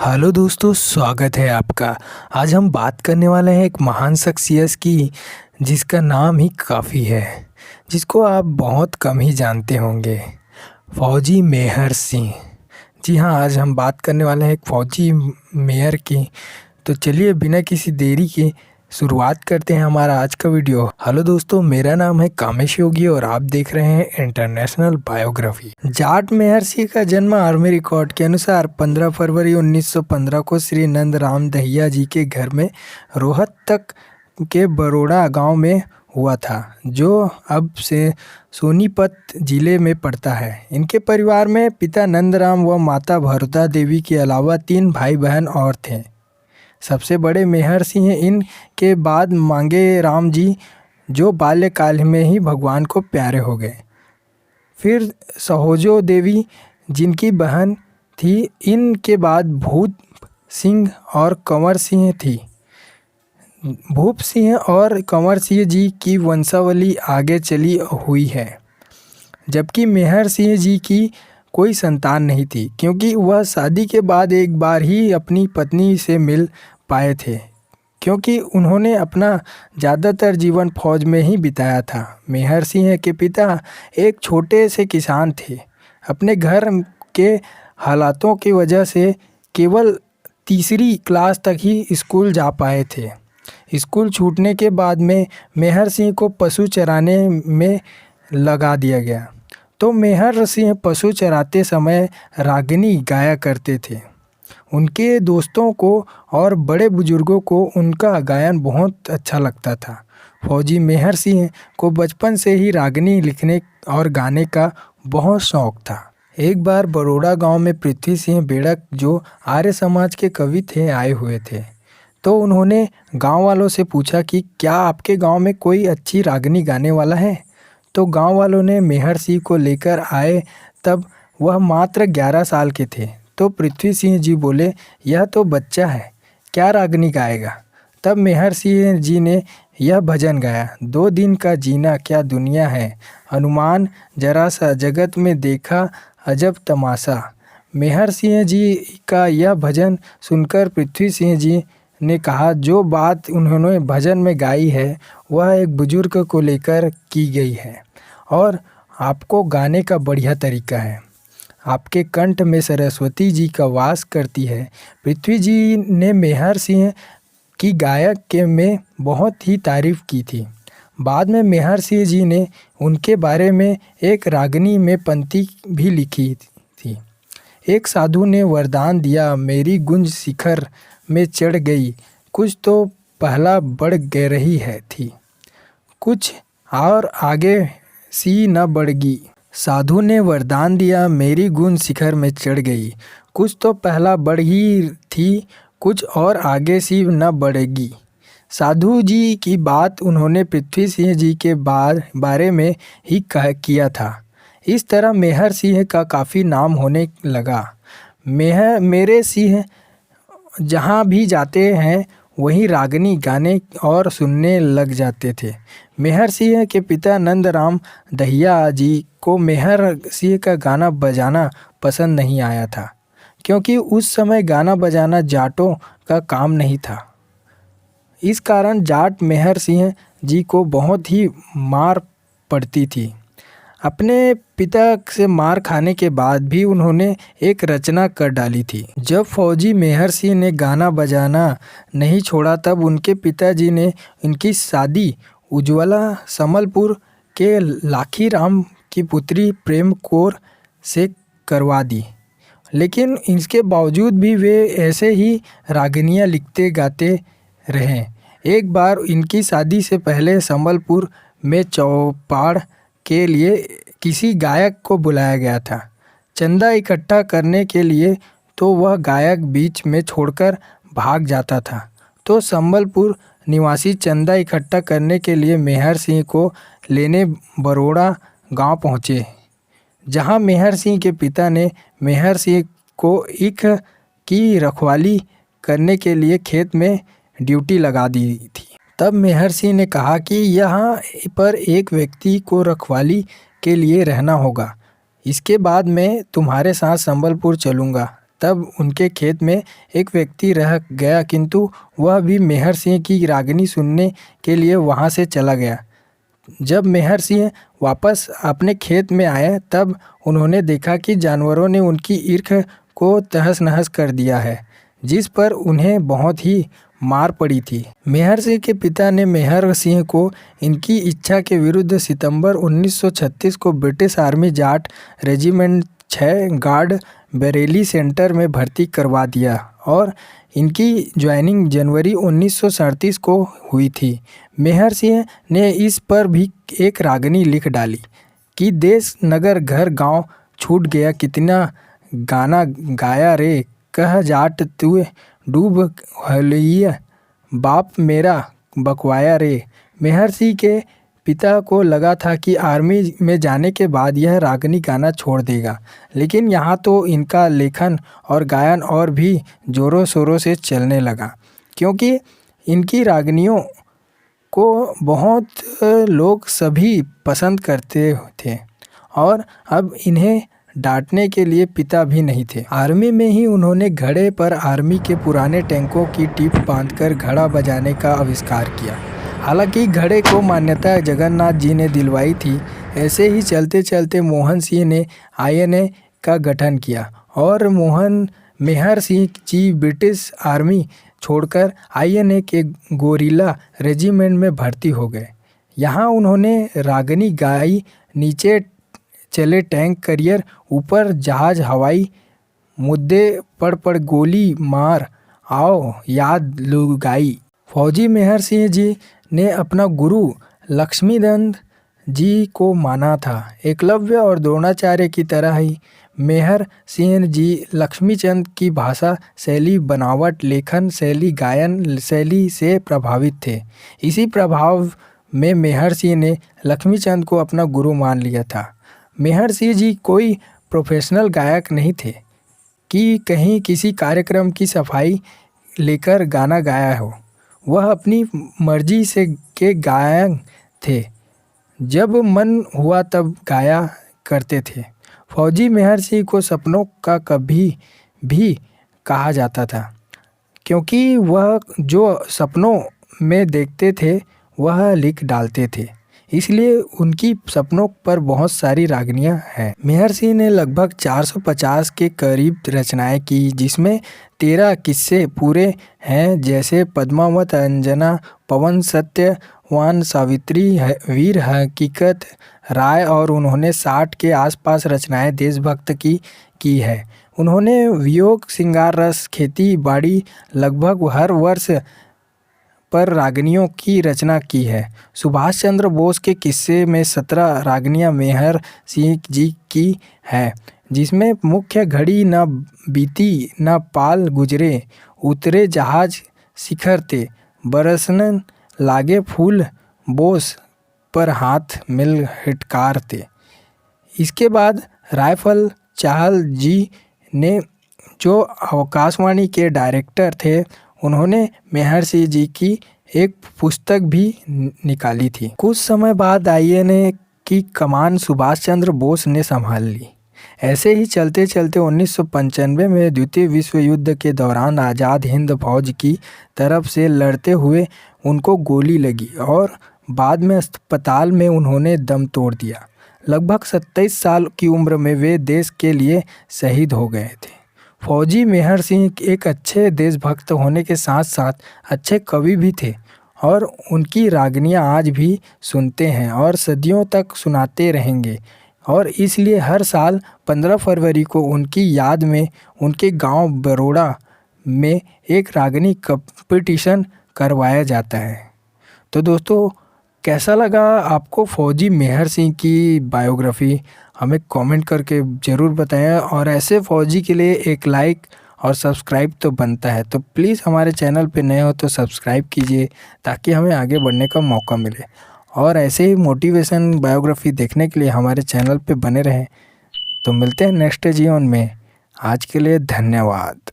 Hello दोस्तों, स्वागत है आपका। आज हम बात करने वाले हैं एक महान शख्सियत की, जिसका नाम ही काफ़ी है, जिसको आप बहुत कम ही जानते होंगे। फौजी मेहर सिंह। जी हाँ, आज हम बात करने वाले हैं एक फौजी मेहर की। तो चलिए बिना किसी देरी के शुरुआत करते हैं हमारा आज का वीडियो। हेलो दोस्तों, मेरा नाम है कामेश योगी और आप देख रहे हैं इंटरनेशनल बायोग्राफी। जाट मेहर सिंह का जन्म आर्मी रिकॉर्ड के अनुसार 15 फरवरी 1915 को श्री नंद राम दहिया जी के घर में रोहतक के बरोड़ा गांव में हुआ था, जो अब से सोनीपत जिले में पड़ता है। इनके परिवार में पिता नंदराम व माता भरता देवी के अलावा 3 भाई बहन और थे। सबसे बड़े मेहर सिंह इनके बाद मांगे राम जी, जो बाल्यकाल में ही भगवान को प्यारे हो गए। फिर सहोजो देवी, जिनकी बहन थी। इनके बाद भूप सिंह और कंवर सिंह थी। भूप सिंह और कंवर सिंह जी की वंशावली आगे चली हुई है, जबकि मेहर सिंह जी की कोई संतान नहीं थी, क्योंकि वह शादी के बाद एक बार ही अपनी पत्नी से मिल पाए थे, क्योंकि उन्होंने अपना ज़्यादातर जीवन फौज में ही बिताया था। मेहर सिंह के पिता एक छोटे से किसान थे। अपने घर के हालातों की वजह से केवल तीसरी क्लास तक ही स्कूल जा पाए थे। स्कूल छूटने के बाद में मेहर सिंह को पशु चराने में लगा दिया गया। तो मेहर सिंह पशु चराते समय रागिनी गाया करते थे। उनके दोस्तों को और बड़े बुजुर्गों को उनका गायन बहुत अच्छा लगता था। फौजी मेहर सिंह को बचपन से ही रागिनी लिखने और गाने का बहुत शौक था। एक बार बरोड़ा गांव में पृथ्वी सिंह बेड़क, जो आर्य समाज के कवि थे, आए हुए थे। तो उन्होंने गांव वालों से पूछा कि क्या आपके गांव में कोई अच्छी रागिनी गाने वाला है। तो गांव वालों ने मेहर सिंह को लेकर आए। तब वह मात्र 11 साल के थे। तो पृथ्वी सिंह जी बोले, यह तो बच्चा है, क्या रागिनी गाएगा। तब मेहर सिंह जी ने यह भजन गाया, 2 दिन का जीना क्या दुनिया है, हनुमान जरा सा जगत में देखा अजब तमाशा। मेहर सिंह जी का यह भजन सुनकर पृथ्वी सिंह जी ने कहा, जो बात उन्होंने भजन में गाई है वह एक बुजुर्ग को लेकर की गई है और आपको गाने का बढ़िया तरीका है। आपके कंठ में सरस्वती जी का वास करती है। पृथ्वी जी ने मेहर सिंह की गायक के में बहुत ही तारीफ की थी। बाद में मेहर सिंह जी ने उनके बारे में एक रागिनी में पंक्ति भी लिखी थी। एक साधु ने वरदान दिया, मेरी गुंज शिखर में चढ़ गई, कुछ तो पहला बढ़ ग रही है थी, कुछ और आगे सी न बढ़गी। साधु ने वरदान दिया, मेरी गुण शिखर में चढ़ गई, कुछ तो पहला बढ़ ही थी, कुछ और आगे सी न बढ़ेगी। साधु जी की बात उन्होंने पृथ्वी सिंह जी के बारे में ही किया था। इस तरह मेहर सिंह का काफ़ी नाम होने लगा। मेरे सिंह जहाँ भी जाते हैं वहीं रागिनी गाने और सुनने लग जाते थे। मेहर सिंह के पिता नंदराम दहिया जी को मेहर सिंह का गाना बजाना पसंद नहीं आया था, क्योंकि उस समय गाना बजाना जाटों का काम नहीं था। इस कारण जाट मेहर सिंह जी को बहुत ही मार पड़ती थी। अपने पिता से मार खाने के बाद भी उन्होंने एक रचना कर डाली थी। जब फौजी मेहर सिंह ने गाना बजाना नहीं छोड़ा, तब उनके पिताजी ने इनकी शादी उज्ज्वला समलपुर के लाखी राम की पुत्री प्रेम कौर से करवा दी। लेकिन इसके बावजूद भी वे ऐसे ही रागिनियाँ लिखते गाते रहे। एक बार इनकी शादी से पहले संबलपुर में चौपाड़ के लिए किसी गायक को बुलाया गया था, चंदा इकट्ठा करने के लिए। तो वह गायक बीच में छोड़कर भाग जाता था। तो संबलपुर निवासी चंदा इकट्ठा करने के लिए मेहर सिंह को लेने बरोड़ा गांव पहुंचे, जहां मेहर सिंह के पिता ने मेहर सिंह को ईख की रखवाली करने के लिए खेत में ड्यूटी लगा दी थी। तब मेहर सिंह ने कहा कि यहाँ पर एक व्यक्ति को रखवाली के लिए रहना होगा, इसके बाद मैं तुम्हारे साथ संबलपुर चलूँगा। तब उनके खेत में एक व्यक्ति रह गया, किंतु वह भी मेहर सिंह की रागनी सुनने के लिए वहाँ से चला गया। जब मेहर सिंह वापस अपने खेत में आए तब उन्होंने देखा कि जानवरों ने उनकी ईर्ख को तहस नहस कर दिया है, जिस पर उन्हें बहुत ही मार पड़ी थी। मेहर सिंह के पिता ने मेहर सिंह को इनकी इच्छा के विरुद्ध सितंबर 1936 को British army Jat regiment 6 guard Bareilly centre में भर्ती करवा दिया और इनकी ज्वाइनिंग जनवरी 1937 को हुई थी। मेहर सिंह ने इस पर भी एक रागनी लिख डाली कि देश नगर घर गांव छूट गया, कितना गाना गाया रे, कह जाट तू डूब हलिया, बाप मेरा बकवाया रे। मेहर सिंह के पिता को लगा था कि आर्मी में जाने के बाद यह रागनी गाना छोड़ देगा, लेकिन यहाँ तो इनका लेखन और गायन और भी ज़ोरों शोरों से चलने लगा, क्योंकि इनकी रागनियों को बहुत लोग सभी पसंद करते थे और अब इन्हें डांटने के लिए पिता भी नहीं थे। आर्मी में ही उन्होंने घड़े पर आर्मी के पुराने टैंकों की टीप बांधकर घड़ा बजाने का आविष्कार किया। हालांकि घड़े को मान्यता जगन्नाथ जी ने दिलवाई थी। ऐसे ही चलते चलते मोहन सिंह ने INA का गठन किया और मेहर सिंह जी ब्रिटिश आर्मी छोड़कर INA के गोरिल्ला रेजिमेंट में भर्ती हो गए। यहाँ उन्होंने रागनी गाई, नीचे चले टैंक करियर, ऊपर जहाज हवाई मुद्दे पड़ गोली मार, आओ याद लुगाई। फौजी मेहर सिंह जी ने अपना गुरु लक्ष्मीनंद जी को माना था। एकलव्य और द्रोणाचार्य की तरह ही मेहर सिंह जी लक्ष्मीचंद की भाषा शैली, बनावट, लेखन शैली, गायन शैली से प्रभावित थे। इसी प्रभाव में मेहर सिंह ने लक्ष्मीचंद को अपना गुरु मान लिया था। मेहर सिंह जी कोई प्रोफेशनल गायक नहीं थे कि कहीं किसी कार्यक्रम की सफाई लेकर गाना गाया हो। वह अपनी मर्जी से के गायक थे, जब मन हुआ तब गाया करते थे। फौजी मेहर सिंह को सपनों का कभी भी कहा जाता था, क्योंकि वह जो सपनों में देखते थे वह लिख डालते थे, इसलिए उनकी सपनों पर बहुत सारी रागनियाँ हैं। मेहर सिंह ने लगभग 450 के करीब रचनाएं की, जिसमें 13 किस्से पूरे हैं, जैसे पद्मावत, अंजना, पवन, सत्यवान, सावित्री, वीर, हकीकत, राय, और उन्होंने 60 के आसपास रचनाएं देशभक्त की है। उन्होंने वियोग, श्रृंगार रस, खेती बाड़ी, लगभग हर वर्ष पर रागनियों की रचना की है। सुभाष चंद्र बोस के किस्से में 17 रागनियाँ मेहर सिंह जी की है, जिसमें मुख्य घड़ी न बीती न पाल गुजरे, उतरे जहाज शिखर ते, बरसन लागे फूल बोस पर हाथ मिल हिटकार ते। इसके बाद रायफल चाहल जी ने, जो आकाशवाणी के डायरेक्टर थे, उन्होंने मेहर सिंह जी की एक पुस्तक भी निकाली थी। कुछ समय बाद INA की कमान सुभाष चंद्र बोस ने संभाल ली। ऐसे ही चलते चलते 1995 में द्वितीय विश्व युद्ध के दौरान आज़ाद हिंद फौज की तरफ से लड़ते हुए उनको गोली लगी और बाद में अस्पताल में उन्होंने दम तोड़ दिया। लगभग 27 साल की उम्र में वे देश के लिए शहीद हो गए थे। फौजी मेहर सिंह एक अच्छे देशभक्त होने के साथ साथ अच्छे कवि भी थे और उनकी रागनियाँ आज भी सुनते हैं और सदियों तक सुनाते रहेंगे। और इसलिए हर साल 15 फरवरी को उनकी याद में उनके गांव बरोड़ा में एक रागनी कंपटीशन करवाया जाता है। तो दोस्तों, कैसा लगा आपको फौजी मेहर सिंह की बायोग्राफी? हमें कमेंट करके ज़रूर बताएं और ऐसे फौजी के लिए एक लाइक और सब्सक्राइब तो बनता है। तो प्लीज़ हमारे चैनल पे नए हो तो सब्सक्राइब कीजिए ताकि हमें आगे बढ़ने का मौका मिले, और ऐसे ही मोटिवेशन बायोग्राफी देखने के लिए हमारे चैनल पे बने रहें। तो मिलते हैं नेक्स्ट जीवन में। आज के लिए धन्यवाद।